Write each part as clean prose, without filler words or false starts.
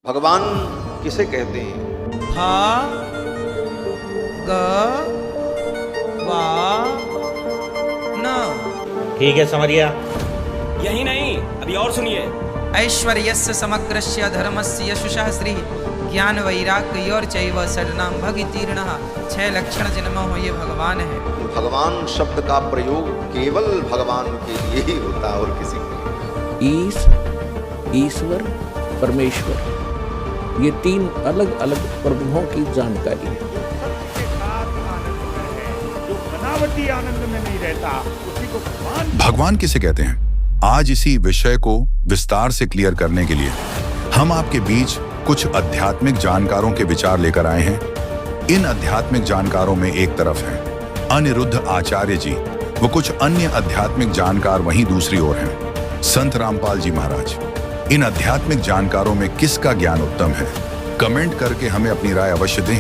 भगवान किसे कहते हैं? भ ग वा न। ठीक है समरिया। यही नहीं, अभी और सुनिए। ऐश्वर्यस्य समग्रस्य धर्मस्य यशुषः श्री ज्ञान वैराग्य चैव षड्नाम भगितीर्णः। 6 लक्षण जिनमें हो ये भगवान है। भगवान शब्द का प्रयोग केवल भगवान के लिए ही होता है और किसी के लिए। ईश, ईश्वर, परमेश्वर, ये 3 अलग अलग प्रभुओं की जानकारी है। जो बनावटी आनंद में नहीं रहता उसी को भगवान किसे कहते हैं? आज इसी विषय को विस्तार से क्लियर करने के लिए हम आपके बीच कुछ आध्यात्मिक जानकारों के विचार लेकर आए हैं। इन आध्यात्मिक जानकारों में एक तरफ हैं अनिरुद्ध आचार्य जी, वो कुछ अन्य आध्यात्मिक जानकार वहीं दूसरी ओर हैं संत रामपाल जी महाराज। इन आध्यात्मिक जानकारों में किसका ज्ञान उत्तम है? कमेंट करके हमें अपनी राय अवश्य दें।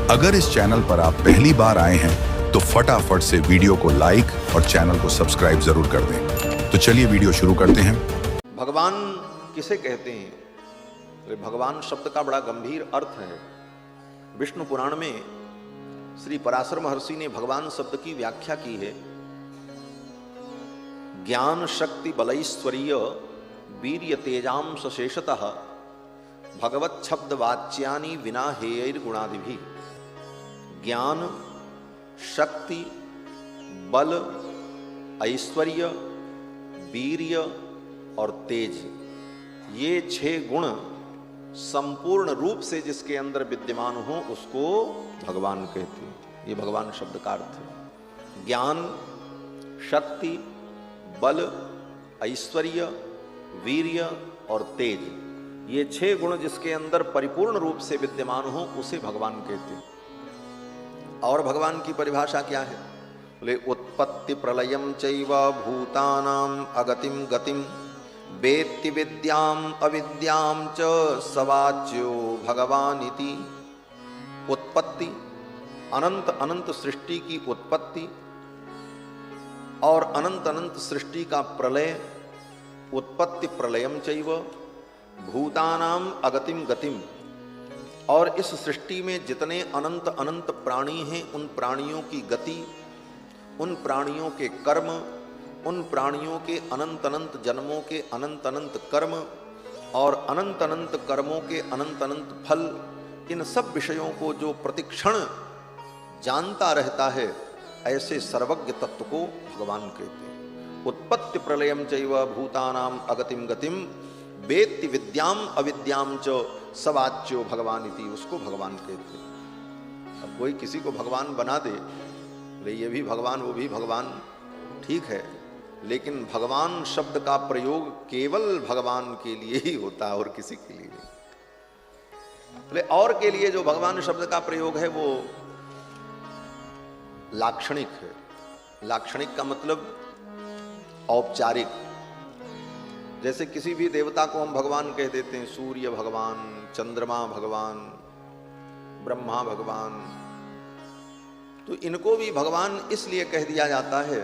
अगर इस चैनल पर आप पहली बार आए हैं तो फटाफट से वीडियो को लाइक और चैनल को सब्सक्राइब जरूर कर दें। तो चलिए वीडियो शुरू करते हैं। भगवान किसे कहते हैं? तो भगवान शब्द का बड़ा गंभीर अर्थ है। विष्णु पुराण में श्री पराशर महर्षि ने भगवान शब्द की व्याख्या की है। ज्ञान शक्ति बलैश्वर्य वीर्य तेजाम सशेषतः भगवत शब्द वाच्यानि विना हेयर गुणादिभि। ज्ञान, शक्ति, बल, ऐश्वर्य, वीर्य और तेज, ये 6 गुण संपूर्ण रूप से जिसके अंदर विद्यमान हो उसको भगवान कहते हैं। ये भगवान शब्द का अर्थ है। ज्ञान, शक्ति, बल, ऐश्वर्य, वीर्य और तेज, ये 6 गुण जिसके अंदर परिपूर्ण रूप से विद्यमान हो उसे भगवान कहते हैं। और भगवान की परिभाषा क्या है? बोले उत्पत्ति प्रलयम चैव भूतानाम अगतिम गतिम वेत्ति विद्याम अविद्याम च सवाच्यो भगवानिति। उत्पत्ति, अनंत अनंत सृष्टि की उत्पत्ति और अनंत अनंत सृष्टि का प्रलय। उत्पत्ति प्रलयम चैव भूतानाम अगतिम गतिम, और इस सृष्टि में जितने अनंत अनंत प्राणी हैं उन प्राणियों की गति, उन प्राणियों के कर्म, उन प्राणियों के अनंत अनंत जन्मों के अनंत अनंत कर्म और अनंत अनंत कर्मों के अनंत अनंत फल, इन सब विषयों को जो प्रतिक्षण जानता रहता है, ऐसे सर्वज्ञ तत्व को भगवान कहते हैं। उत्पत्ति प्रलयम चैव भूतानाम अगतिम गतिम वेत्ति विद्याम अविद्याम च सवाच्यो भगवानिति, उसको भगवान कहते हैं। अब कोई किसी को भगवान बना दे, ये भी भगवान वो भी भगवान, ठीक है, लेकिन भगवान शब्द का प्रयोग केवल भगवान के लिए ही होता है और किसी के लिए नहीं। और के लिए जो भगवान शब्द का प्रयोग है वो लाक्षणिक है। लाक्षणिक का मतलब औपचारिक। जैसे किसी भी देवता को हम भगवान कह देते हैं, सूर्य भगवान, चंद्रमा भगवान, ब्रह्मा भगवान, तो इनको भी भगवान इसलिए कह दिया जाता है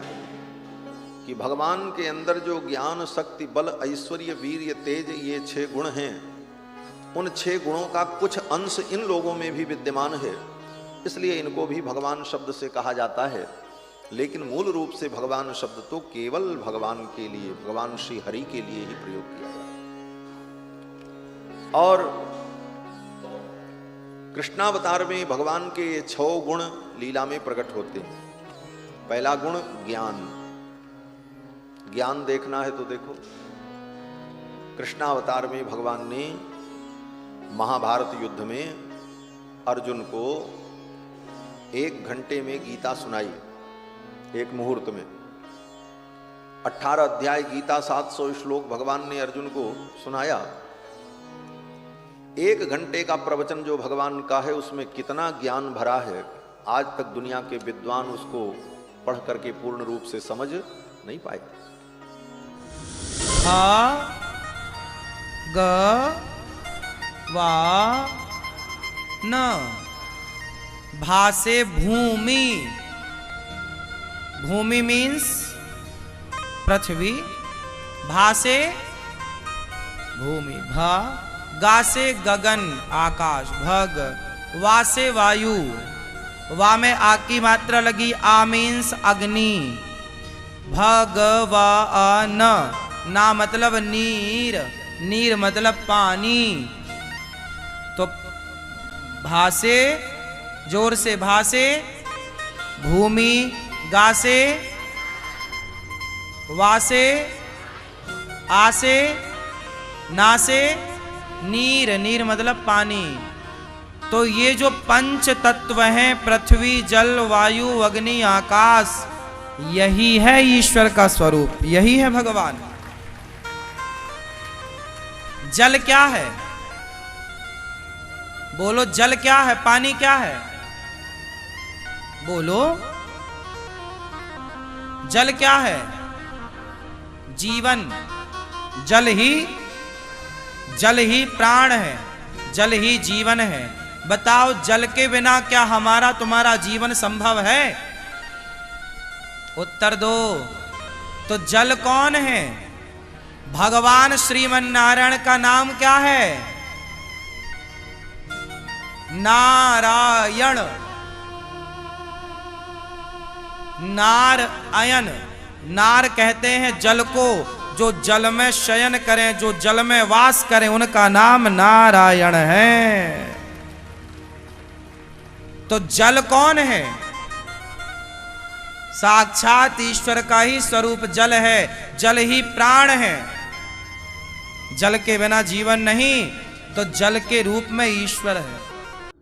कि भगवान के अंदर जो ज्ञान, शक्ति, बल, ऐश्वर्य, वीर्य, तेज, ये 6 गुण हैं, उन 6 गुणों का कुछ अंश इन लोगों में भी विद्यमान है, इसलिए इनको भी भगवान शब्द से कहा जाता है। लेकिन मूल रूप से भगवान शब्द तो केवल भगवान के लिए, भगवान श्री हरि के लिए ही प्रयोग किया जाता है। और कृष्णावतार में भगवान के 6 गुण लीला में प्रकट होते हैं। पहला गुण ज्ञान। ज्ञान देखना है तो देखो, कृष्णावतार में भगवान ने महाभारत युद्ध में अर्जुन को 1 घंटे में गीता सुनाई, एक मुहूर्त में। 18 अध्याय गीता, 700 श्लोक भगवान ने अर्जुन को सुनाया। 1 घंटे का प्रवचन जो भगवान का है उसमें कितना ज्ञान भरा है, आज तक दुनिया के विद्वान उसको पढ़ करके पूर्ण रूप से समझ नहीं पाए। भ ग वा न। भासे भूमि। भूमि मीन्स पृथ्वी, भासे भूमि, भ गा से गगन आकाश, भग, वा से वायु, वा में आ की मात्रा लगी, आ मीन्स अग्नि, भगवान, ना मतलब नीर, नीर मतलब पानी। तो भासे, जोर से भासे, भूमि, गासे, वासे, आसे, नासे, नीर, नीर मतलब पानी। तो ये जो पंच तत्व हैं, पृथ्वी, जल, वायु, अग्नि, आकाश, यही है ईश्वर का स्वरूप, यही है भगवान। जल क्या है? बोलो, जल क्या है? पानी क्या है? बोलो, जल क्या है? जीवन। जल ही प्राण है, जल ही जीवन है। बताओ, जल के बिना क्या हमारा तुम्हारा जीवन संभव है? उत्तर दो। तो जल कौन है? भगवान श्रीमन नारायण का नाम क्या है? नारायण। नारायण, नार कहते हैं जल को, जो जल में शयन करें, जो जल में वास करें, उनका नाम नारायण है। तो जल कौन है? साक्षात ईश्वर का ही स्वरूप जल है, जल ही प्राण है। जल के बिना जीवन नहीं, तो जल के रूप में ईश्वर है।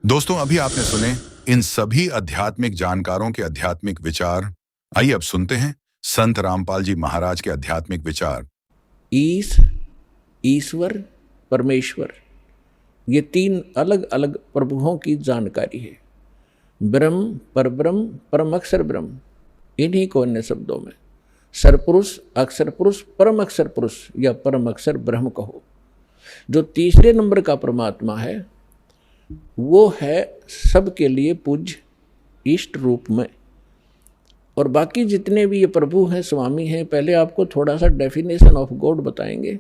दोस्तों, अभी आपने सुने इन सभी आध्यात्मिक जानकारों के आध्यात्मिक विचार। आइए अब सुनते हैं संत रामपाल जी महाराज के आध्यात्मिक विचार। ईश, ईश्वर, परमेश्वर, ये तीन अलग अलग प्रभुओं की जानकारी है। ब्रह्म, परब्रह्म, परम अक्षर ब्रह्म, इन्हीं को अन्य शब्दों में सरपुरुष, अक्षर पुरुष, परम अक्षर पुरुष या परम अक्षर ब्रह्म कहो। जो तीसरे नंबर का परमात्मा है, वो है सबके लिए पूज्य इष्ट रूप में। और बाकी जितने भी ये प्रभु हैं, स्वामी हैं, पहले आपको थोड़ा सा डेफिनेशन ऑफ गॉड बताएंगे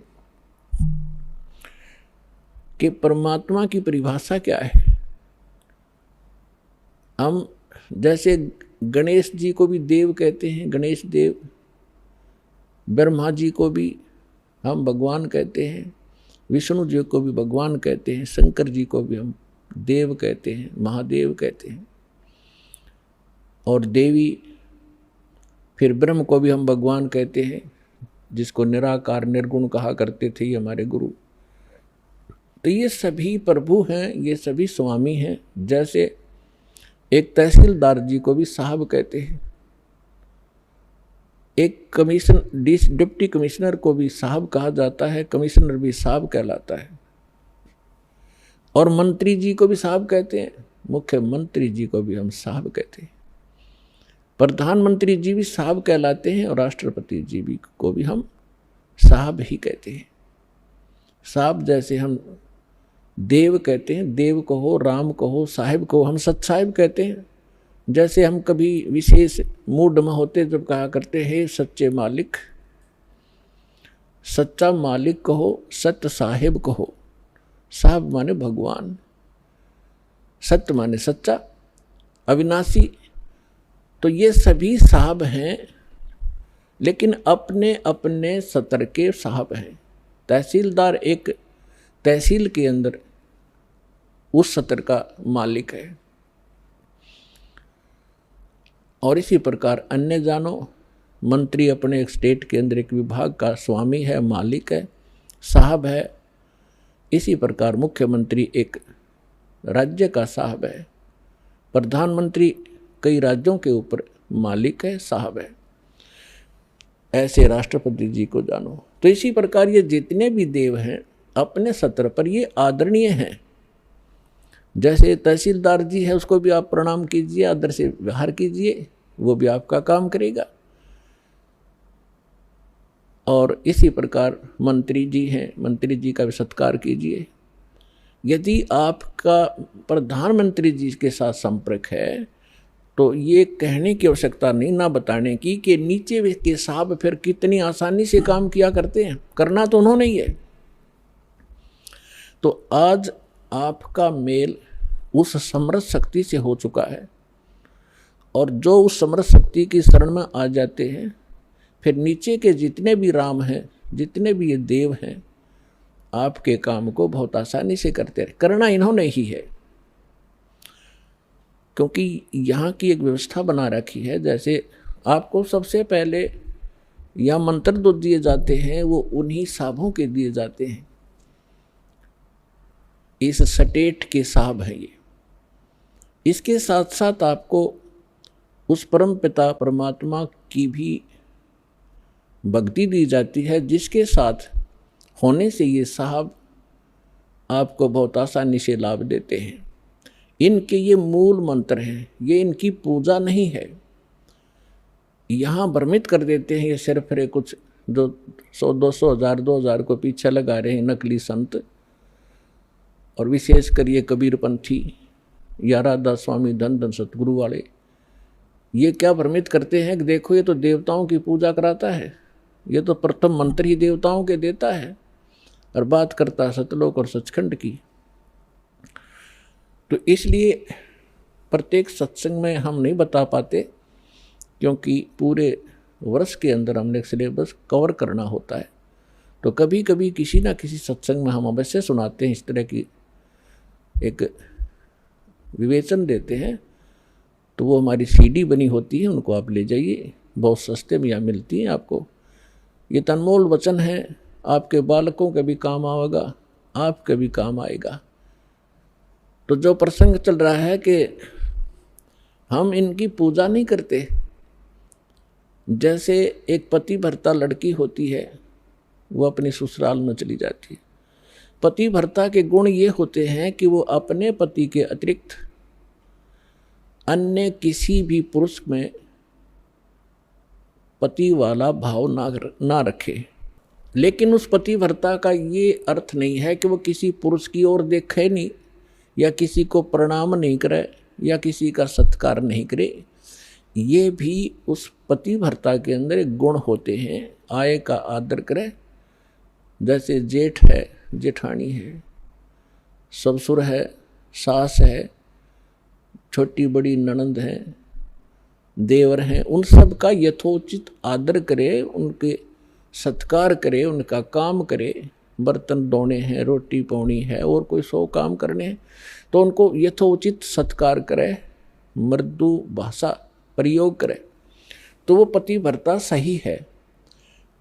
कि परमात्मा की परिभाषा क्या है। हम जैसे गणेश जी को भी देव कहते हैं, गणेश देव। ब्रह्मा जी को भी हम भगवान कहते हैं, विष्णु जी को भी भगवान कहते हैं, शंकर जी को भी हम देव कहते हैं, महादेव कहते हैं। और देवी, फिर ब्रह्म को भी हम भगवान कहते हैं, जिसको निराकार निर्गुण कहा करते थे हमारे गुरु। तो ये सभी प्रभु हैं, ये सभी स्वामी हैं। जैसे एक तहसीलदार जी को भी साहब कहते हैं, एक डिप्टी कमिश्नर को भी साहब कहा जाता है, कमिश्नर भी साहब कहलाता है। और मंत्री जी को भी साहब कहते हैं, मुख्यमंत्री जी को भी हम साहब कहते हैं। प्रधानमंत्री जी भी साहब कहलाते हैं, और राष्ट्रपति जी भी को भी हम साहब ही कहते हैं। साहब जैसे हम देव कहते हैं, देव कहो, राम कहो, साहिब कहो, हम सतसाहिब कहते हैं। जैसे हम कभी विशेष मूड में होते जब कहा करते हैं सच्चे मालिक, सच्चा मालिक कहो, सत्य साहिब कहो। साहब माने भगवान, सत्य माने सच्चा, अविनाशी। तो ये सभी साहब हैं, लेकिन अपने अपने सतर के साहब हैं। तहसीलदार एक तहसील के अंदर उस सतर का मालिक है। और इसी प्रकार अन्य जानो, मंत्री अपने एक स्टेट के अंदर एक विभाग का स्वामी है, मालिक है, साहब है। इसी प्रकार मुख्यमंत्री एक राज्य का साहब है, प्रधानमंत्री कई राज्यों के ऊपर मालिक है, साहब है। ऐसे राष्ट्रपति जी को जानो। तो इसी प्रकार ये जितने भी देव हैं अपने सत्र पर ये आदरणीय हैं। जैसे तहसीलदार जी है, उसको भी आप प्रणाम कीजिए, आदर से व्यवहार कीजिए, वो भी आपका काम करेगा। और इसी प्रकार मंत्री जी हैं, मंत्री जी का भी सत्कार कीजिए। यदि आपका प्रधानमंत्री जी के साथ संपर्क है तो ये कहने की आवश्यकता नहीं, ना बताने की, कि नीचे के साहब फिर कितनी आसानी से काम किया करते हैं। करना तो उन्होंने ही है। तो आज आपका मेल उस समर्थ शक्ति से हो चुका है, और जो उस समर्थ शक्ति की शरण में आ जाते हैं, फिर नीचे के जितने भी राम हैं, जितने भी ये देव हैं, आपके काम को बहुत आसानी से करते रहे। करना इन्होंने ही है, क्योंकि यहाँ की एक व्यवस्था बना रखी है। जैसे आपको सबसे पहले या मंत्र जो दिए जाते हैं वो उन्हीं साहबों के दिए जाते हैं। इस स्टेट के साहब हैं ये। इसके साथ साथ आपको उस परम पिता परमात्मा की भी भक्ति दी जाती है, जिसके साथ होने से ये साहब आपको बहुत आसानी से लाभ देते हैं। इनके ये मूल मंत्र हैं, ये इनकी पूजा नहीं है। यहाँ भ्रमित कर देते हैं ये सिर्फ कुछ जो 100-200 हज़ार 2000 को पीछे लगा रहे हैं नकली संत, और विशेषकर ये कबीरपंथी या राधा स्वामी धन धन सतगुरु वाले, ये क्या भ्रमित करते हैं कि देखो ये तो देवताओं की पूजा कराता है, ये तो प्रथम मंत्र ही देवताओं के देता है, और बात करता सतलोक और सचखंड की। तो इसलिए प्रत्येक सत्संग में हम नहीं बता पाते, क्योंकि पूरे वर्ष के अंदर हमने सिलेबस कवर करना होता है। तो कभी कभी किसी ना किसी सत्संग में हम अवश्य सुनाते हैं, इस तरह की एक विवेचन देते हैं। तो वो हमारी सीडी बनी होती है, उनको आप ले जाइए, बहुत सस्ते में यहाँ मिलती हैं आपको। ये अनमोल वचन है, आपके बालकों के भी काम आएगा, आपके भी काम आएगा। तो जो प्रसंग चल रहा है कि हम इनकी पूजा नहीं करते, जैसे एक पति भर्ता लड़की होती है, वो अपनी ससुराल में चली जाती है। पति भर्ता के गुण ये होते हैं कि वो अपने पति के अतिरिक्त अन्य किसी भी पुरुष में पति वाला भाव ना रखे। लेकिन उस पति भर्ता का ये अर्थ नहीं है कि वो किसी पुरुष की ओर देखे नहीं, या किसी को प्रणाम नहीं करे, या किसी का सत्कार नहीं करे। ये भी उस पति भर्ता के अंदर एक गुण होते हैं, आय का आदर करे। जैसे जेठ है, जेठानी है, ससुर है, सास है, छोटी बड़ी ननंद है, देवर हैं, उन सब का यथोचित आदर करे, उनके सत्कार करे, उनका काम करे। बर्तन धोने हैं, रोटी पौनी है, और कोई 100 काम करने हैं, तो उनको यथोचित सत्कार करे, मृदु भाषा प्रयोग करे, तो वो पति भर्ता सही है।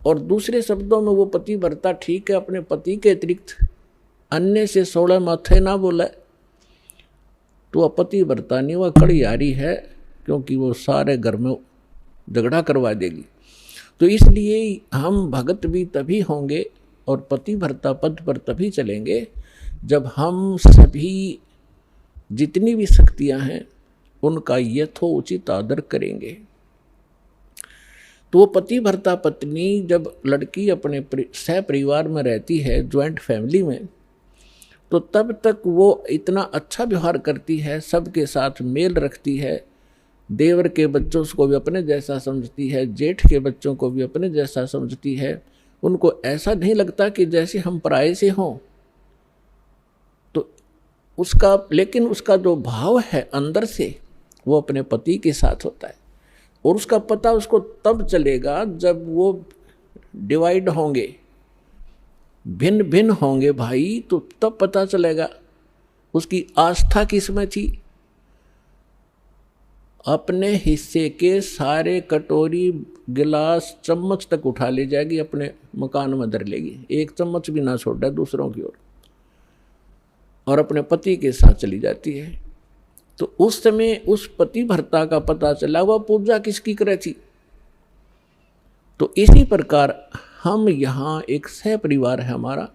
और दूसरे शब्दों में वो पति भर्ता ठीक है, अपने पति के अतिरिक्त अन्य से 16 माथे ना बोले, तो वह पति भर्ता नहीं, वह कड़ियारी है, क्योंकि वो सारे घर में झगड़ा करवा देगी। तो इसलिए हम भगत भी तभी होंगे और पति भर्ता पद पर तभी चलेंगे जब हम सभी जितनी भी शक्तियां हैं उनका यथोचित आदर करेंगे। तो वो पति भर्ता पत्नी जब लड़की अपने सह परिवार में रहती है, ज्वाइंट फैमिली में, तो तब तक वो इतना अच्छा व्यवहार करती है, सबके साथ मेल रखती है, देवर के बच्चों को भी अपने जैसा समझती है, जेठ के बच्चों को भी अपने जैसा समझती है। उनको ऐसा नहीं लगता कि जैसे हम पराये से हों। तो लेकिन उसका जो भाव है अंदर से, वो अपने पति के साथ होता है। और उसका पता उसको तब चलेगा जब वो डिवाइड होंगे, भिन्न भिन्न होंगे भाई, तो तब पता चलेगा उसकी आस्था किसमें थी। अपने हिस्से के सारे कटोरी गिलास चम्मच तक उठा ले जाएगी, अपने मकान में धर लेगी, एक चम्मच भी ना छोड़ा दूसरों की ओर, और अपने पति के साथ चली जाती है। तो उस समय उस पति भर्ता का पता चला वह पूजा किसकी करे थी। तो इसी प्रकार हम यहाँ एक सह परिवार है हमारा,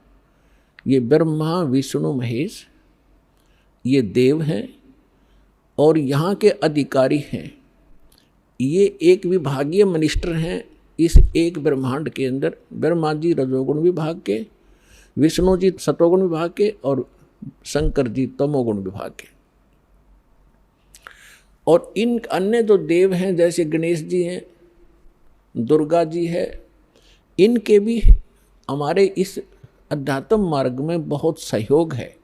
ये ब्रह्मा विष्णु महेश, ये देव हैं और यहाँ के अधिकारी हैं। ये एक विभागीय मिनिस्टर हैं इस एक ब्रह्मांड के अंदर। ब्रह्मा जी रजोगुण विभाग के, विष्णु जी सतोगुण विभाग के, और शंकर जी तमोगुण विभाग के। और इन अन्य जो देव हैं जैसे गणेश जी हैं, दुर्गा जी है, इनके भी हमारे इस अध्यात्म मार्ग में बहुत सहयोग है।